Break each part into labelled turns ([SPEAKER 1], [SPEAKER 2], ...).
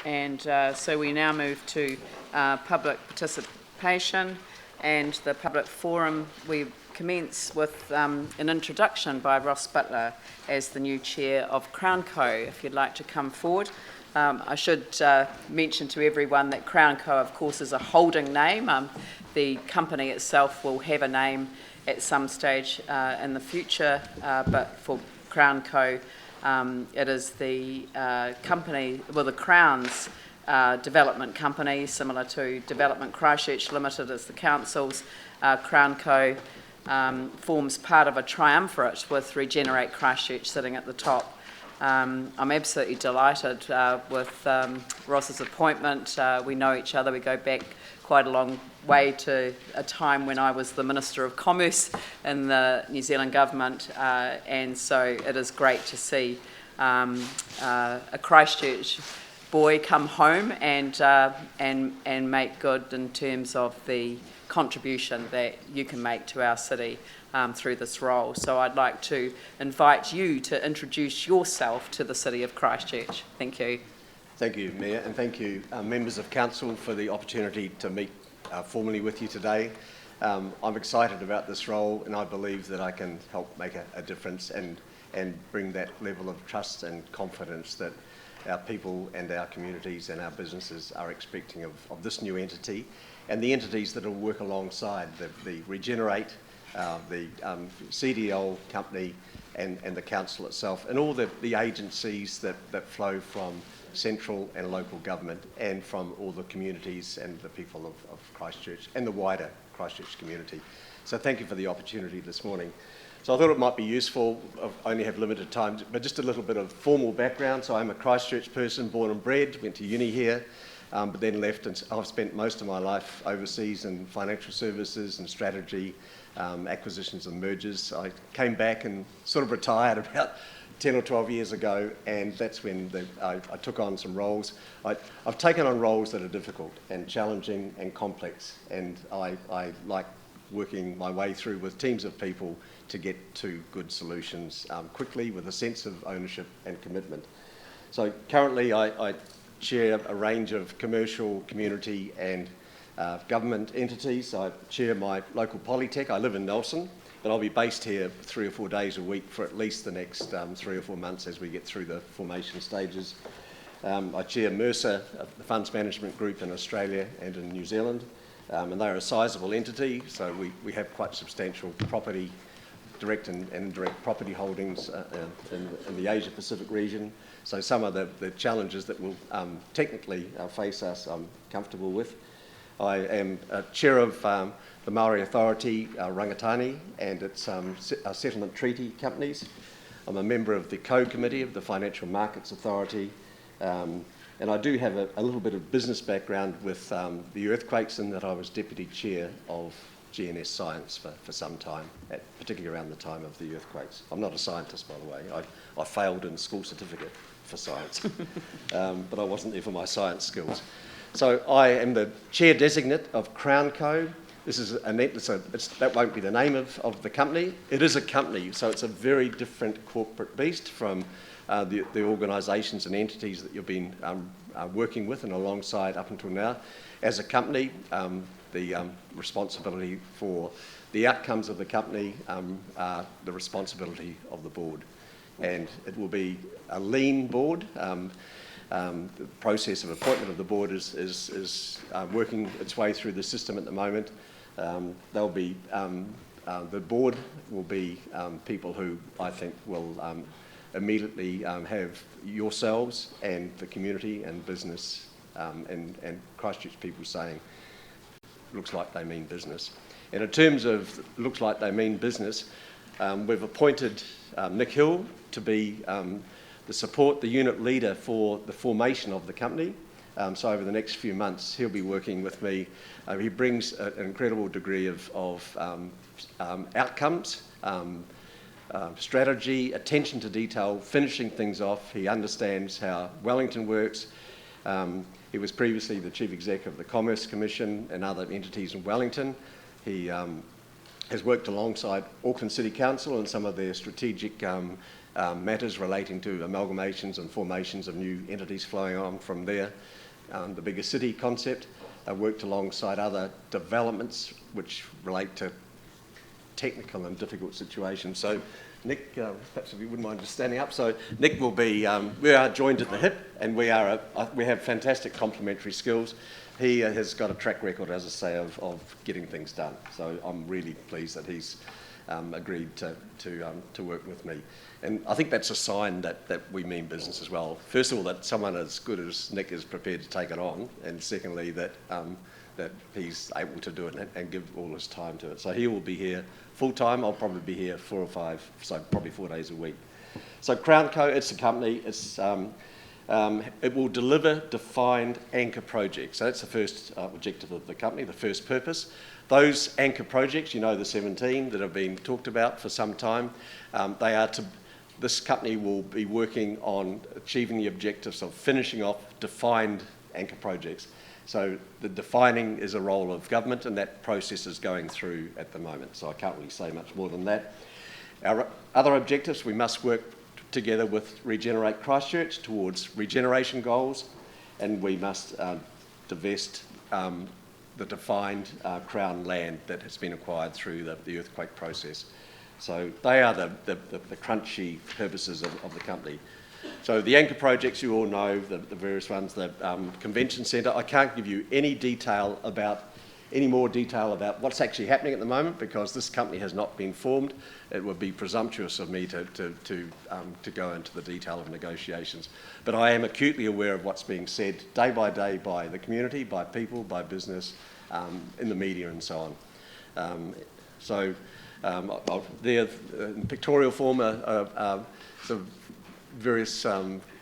[SPEAKER 1] And so we now move to public participation and the public forum. We commence with an introduction by Ross Butler as the new chair of CrownCo. If you'd like to come forward. I should mention to everyone that CrownCo, of course, is a holding name. The company itself will have a name at some stage in the future, but for CrownCo, it is the company, well, the Crown's development company, similar to Development Christchurch Limited as the council's. CrownCo forms part of a triumvirate with Regenerate Christchurch sitting at the top. I'm absolutely delighted with Ross's appointment. We know each other. We go back quite a long way to a time when I was the Minister of Commerce in the New Zealand government, and so it is great to see a Christchurch boy come home and make good in terms of the contribution that you can make to our city through this role. So I'd like to invite you to introduce yourself to the City of Christchurch. Thank you.
[SPEAKER 2] Thank you, Mayor, and thank you, members of Council, for the opportunity to meet formally with you today. I'm excited about this role, and I believe that I can help make a difference and bring that level of trust and confidence that our people and our communities and our businesses are expecting of this new entity, and the entities that will work alongside the Regenerate, the CDL company and the council itself, and all the agencies that flow from central and local government and from all the communities and the people of Christchurch and the wider Christchurch community. So thank you for the opportunity this morning. So I thought it might be useful, I only have limited time, but just a little bit of formal background. So I'm a Christchurch person, born and bred, went to uni here, but then left, and I've spent most of my life overseas in financial services and strategy, acquisitions and mergers. I came back and sort of retired about 10 or 12 years ago, and that's when I took on some roles. I've taken on roles that are difficult and challenging and complex, and I like working my way through with teams of people to get to good solutions quickly with a sense of ownership and commitment. So currently I chair a range of commercial, community and government entities. I chair my local polytech. I live in Nelson, but I'll be based here 3 or 4 days a week for at least the next 3 or 4 months as we get through the formation stages. I chair Mercer, the funds management group in Australia and in New Zealand, and they're a sizable entity, so we have quite substantial property, direct and indirect property holdings in the Asia Pacific region. So some of the challenges that will technically face us, I'm comfortable with. I am chair of the Maori Authority, Rangatani, and its settlement treaty companies. I'm a member of the co-committee of the Financial Markets Authority, and I do have a little bit of business background with the earthquakes, in that I was deputy chair of GNS Science for some time, particularly around the time of the earthquakes. I'm not a scientist, by the way. I failed in school certificate for science, but I wasn't there for my science skills. So I am the chair-designate of CrownCo. This is that won't be the name of the company. It is a company, so it's a very different corporate beast from the organisations and entities that you've been working with and alongside up until now. As a company, the responsibility for the outcomes of the company are the responsibility of the board. And it will be a lean board. The process of appointment of the board is working its way through the system at the moment. There'll be the board will be people who I think will immediately have yourselves and the community and business and Christchurch people saying, looks like they mean business. And in terms of looks like they mean business, we've appointed Nick Hill to be the unit leader for the formation of the company. So over the next few months, he'll be working with me. He brings an incredible degree of outcomes, strategy, attention to detail, finishing things off. He understands how Wellington works. He was previously the Chief Executive of the Commerce Commission and other entities in Wellington. He has worked alongside Auckland City Council and some of their strategic matters relating to amalgamations and formations of new entities flowing on from there. The bigger city concept. Worked alongside other developments which relate to technical and difficult situations. So Nick, perhaps if you wouldn't mind just standing up. So Nick will be, we are joined at the hip, and we have fantastic complementary skills. He has got a track record, as I say, of getting things done. So I'm really pleased that he's agreed to work with me. And I think that's a sign that we mean business as well. First of all, that someone as good as Nick is prepared to take it on, and secondly, that he's able to do it and give all his time to it. So he will be here full time. I'll probably be here 4 or 5, so probably 4 days a week. So CrownCo, it's a company. It's it will deliver defined anchor projects. So that's the first objective of the company, the first purpose. Those anchor projects, you know, the 17 that have been talked about for some time, this company will be working on achieving the objectives of finishing off defined anchor projects. So the defining is a role of government, and that process is going through at the moment. So I can't really say much more than that. Our other objectives, we must work together with Regenerate Christchurch towards regeneration goals, and we must divest the defined Crown land that has been acquired through the earthquake process. So they are the crunchy purposes of the company. So the anchor projects, you all know, the various ones, the convention centre. I can't give you any more detail about what's actually happening at the moment, because this company has not been formed. It would be presumptuous of me to go into the detail of negotiations. But I am acutely aware of what's being said day by day by the community, by people, by business, in the media and so on. There, in pictorial form, are sort of various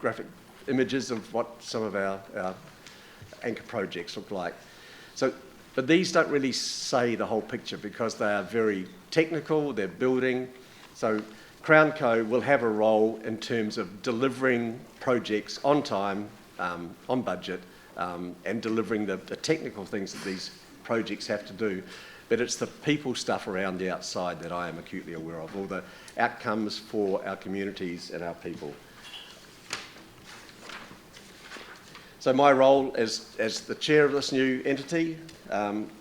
[SPEAKER 2] graphic images of what some of our anchor projects look like. But these don't really say the whole picture, because they are very technical, they're building. So CrownCo will have a role in terms of delivering projects on time, on budget, and delivering the technical things that these projects have to do. But it's the people stuff around the outside that I am acutely aware of, all the outcomes for our communities and our people. So my role as the chair of this new entity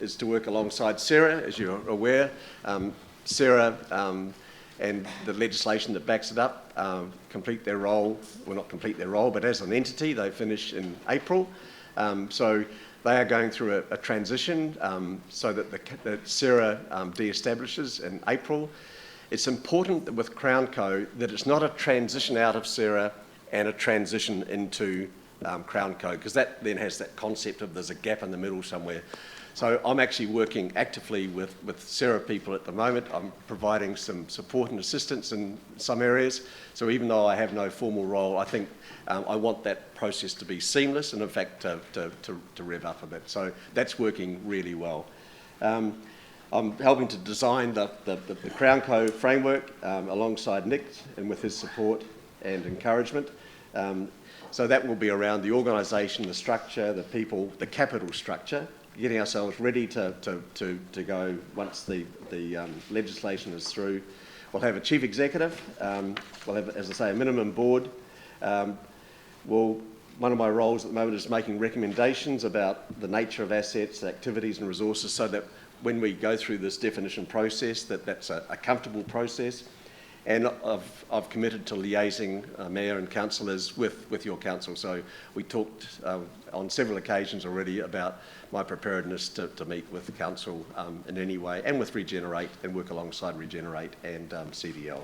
[SPEAKER 2] is to work alongside Sarah, as you're aware. Sarah and the legislation that backs it up complete their role, well, not complete their role, but as an entity, they finish in April. So they are going through a transition so that Sarah de-establishes in April. It's important that with CrownCo that it's not a transition out of Sarah and a transition into CrownCo, because that then has that concept of there's a gap in the middle somewhere. So I'm actually working actively with Sarah people at the moment. I'm providing some support and assistance in some areas. So even though I have no formal role, I think I want that process to be seamless and in fact to rev up a bit. So that's working really well. I'm helping to design the CrownCo framework alongside Nick and with his support and encouragement. So that will be around the organisation, the structure, the people, the capital structure, getting ourselves ready to go once the legislation is through. We'll have a chief executive. We'll have, as I say, a minimum board. One of my roles at the moment is making recommendations about the nature of assets, activities and resources, so that when we go through this definition process, that's a comfortable process. And I've committed to liaising Mayor and councillors with your council. So we talked on several occasions already about my preparedness to meet with the council in any way, and with Regenerate, and work alongside Regenerate and CDL.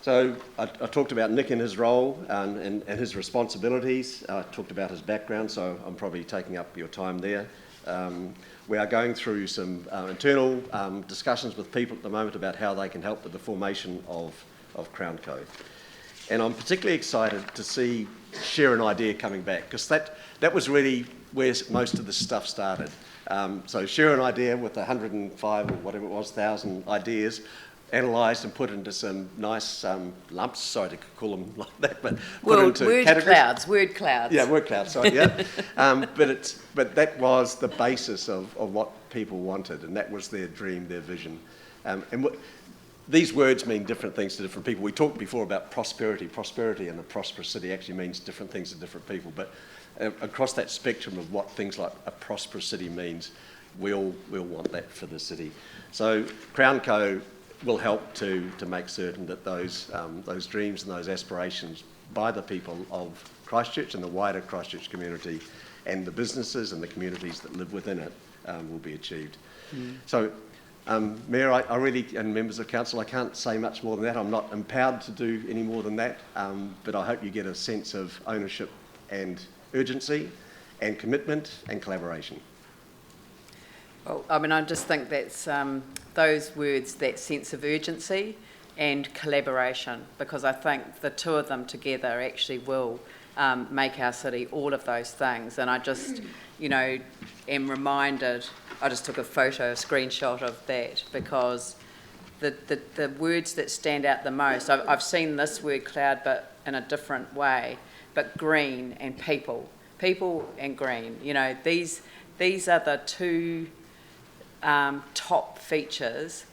[SPEAKER 2] So I talked about Nick and his role and his responsibilities. I talked about his background, so I'm probably taking up your time there. We are going through some internal discussions with people at the moment about how they can help with the formation of CrownCo. And I'm particularly excited to see Share an Idea coming back, because that was really where most of this stuff started. So Share an Idea with 105 or whatever it was, 1,000 ideas, analysed and put into some nice lumps, sorry to call them like that, but put into categories. Word clouds. Yeah, word clouds, sorry, yeah. But that was the basis of what people wanted, and that was their dream, their vision. And these words mean different things to different people. We talked before about prosperity. Prosperity and a prosperous city actually means different things to different people. But across that spectrum of what things like a prosperous city means, we all want that for the city. So CrownCo will help to make certain that those dreams and those aspirations by the people of Christchurch and the wider Christchurch community and the businesses and the communities that live within it will be achieved. So, Mayor, I really, and members of council, I can't say much more than that. I'm not empowered to do any more than that, but I hope you get a sense of ownership and urgency and commitment and collaboration.
[SPEAKER 1] Well, I mean, I just think that's those words, that sense of urgency and collaboration, because I think the two of them together actually will make our city all of those things. And I just, you know, am reminded, I just took a screenshot of that, because the words that stand out the most, I've seen this word cloud but in a different way, but green and people and green, you know, these are the two top features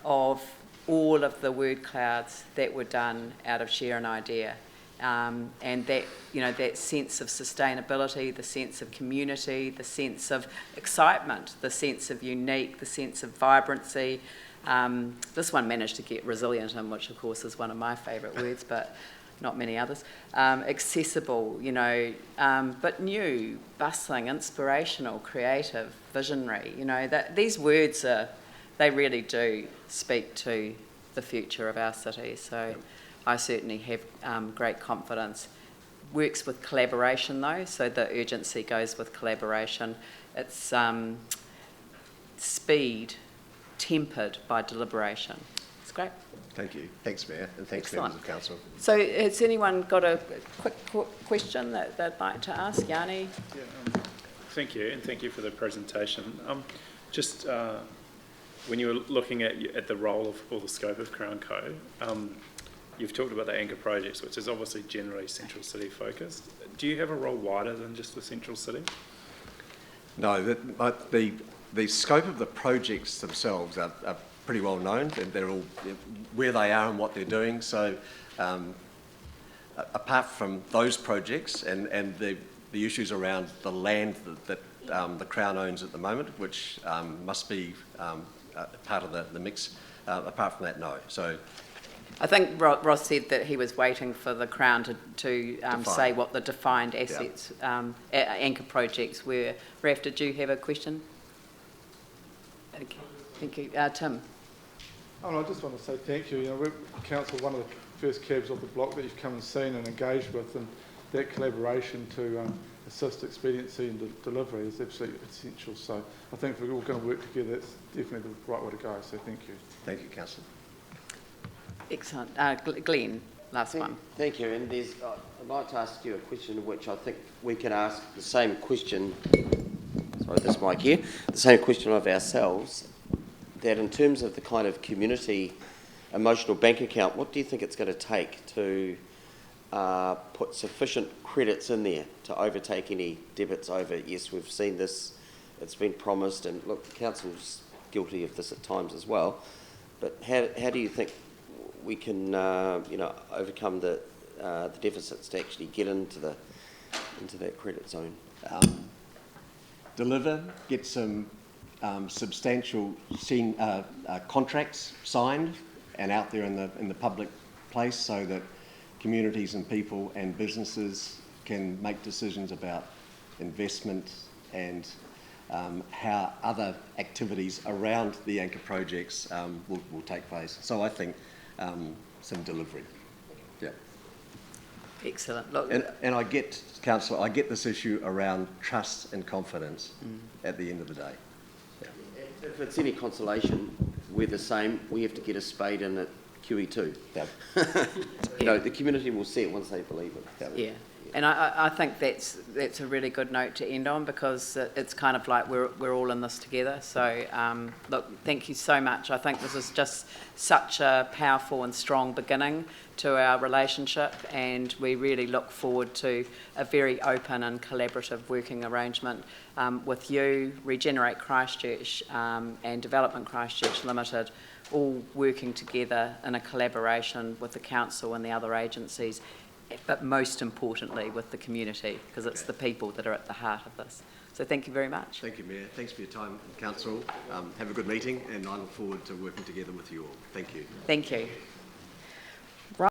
[SPEAKER 1] of all of the word clouds that were done out of Share an Idea. And that, you know, that sense of sustainability, the sense of community, the sense of excitement, the sense of unique, the sense of vibrancy. This one managed to get resilient in, which of course is one of my favourite words, but not many others. Accessible, you know, but new, bustling, inspirational, creative, visionary. You know, that these words they really do speak to the future of our city. So I certainly have great confidence. Works with collaboration though, so the urgency goes with collaboration. It's speed tempered by deliberation. It's great.
[SPEAKER 2] Thank you. Thanks, Mayor, and thanks,
[SPEAKER 1] Excellent.
[SPEAKER 2] members of council.
[SPEAKER 1] So has anyone got a quick question that they'd like to ask? Yanni?
[SPEAKER 3] Yeah, thank you, and thank you for the presentation. Just when you were looking at the role of, or the scope of CrownCo, you've talked about the anchor projects, which is obviously generally central city focused. Do you have a role wider than just the central city?
[SPEAKER 2] No, the scope of the projects themselves are pretty well known, and they're all where they are and what they're doing. So apart from those projects and the issues around the land that the Crown owns at the moment, which must be part of the mix, apart from that, no. So
[SPEAKER 1] I think Ross said that he was waiting for the Crown to say what the defined assets, anchor projects were. Raf, did you have a question? Okay, thank you. Tim?
[SPEAKER 4] Oh, no, I just want to say thank you. You know, we're council, one of the first cabs of the block that you've come and seen and engaged with, and that collaboration to assist expediency and delivery is absolutely essential. So I think if we're all going to work together, that's definitely the right way to go. So thank you.
[SPEAKER 2] thank you, councillor.
[SPEAKER 1] Excellent. Glenn, last one.
[SPEAKER 5] Thank you. And I'd like to ask you a question which I think we can ask the same question, sorry, this mic here, the same question of ourselves, that in terms of the kind of community emotional bank account, what do you think it's going to take to put sufficient credits in there to overtake any debits over? Yes, we've seen this, it's been promised, and look, the council's guilty of this at times as well, but how do you think we can you know, overcome the deficits to actually get into that credit zone?
[SPEAKER 2] Deliver, get some substantial contracts signed and out there in the public place, so that communities and people and businesses can make decisions about investment and how other activities around the anchor projects will take place. So I think some delivery. Yeah.
[SPEAKER 1] Excellent. Look,
[SPEAKER 2] and I get, councillor, I get this issue around trust and confidence at the end of the day. Yeah.
[SPEAKER 5] If it's any consolation, we're the same. We have to get a spade in at QE2.
[SPEAKER 2] Yeah.
[SPEAKER 5] You know, the community will see it once they believe it.
[SPEAKER 2] Yeah.
[SPEAKER 1] yeah. And I think that's a really good note to end on, because it's kind of like we're all in this together. So look, thank you so much. I think this is just such a powerful and strong beginning to our relationship, and we really look forward to a very open and collaborative working arrangement with you, Regenerate Christchurch and Development Christchurch Limited all working together in a collaboration with the council and the other agencies, but most importantly with the community, because it's the people that are at the heart of this. So thank you very much.
[SPEAKER 2] Thank you, Mayor. Thanks for your time, Council. Have a good meeting, and I look forward to working together with you all. Thank you.
[SPEAKER 1] Thank you.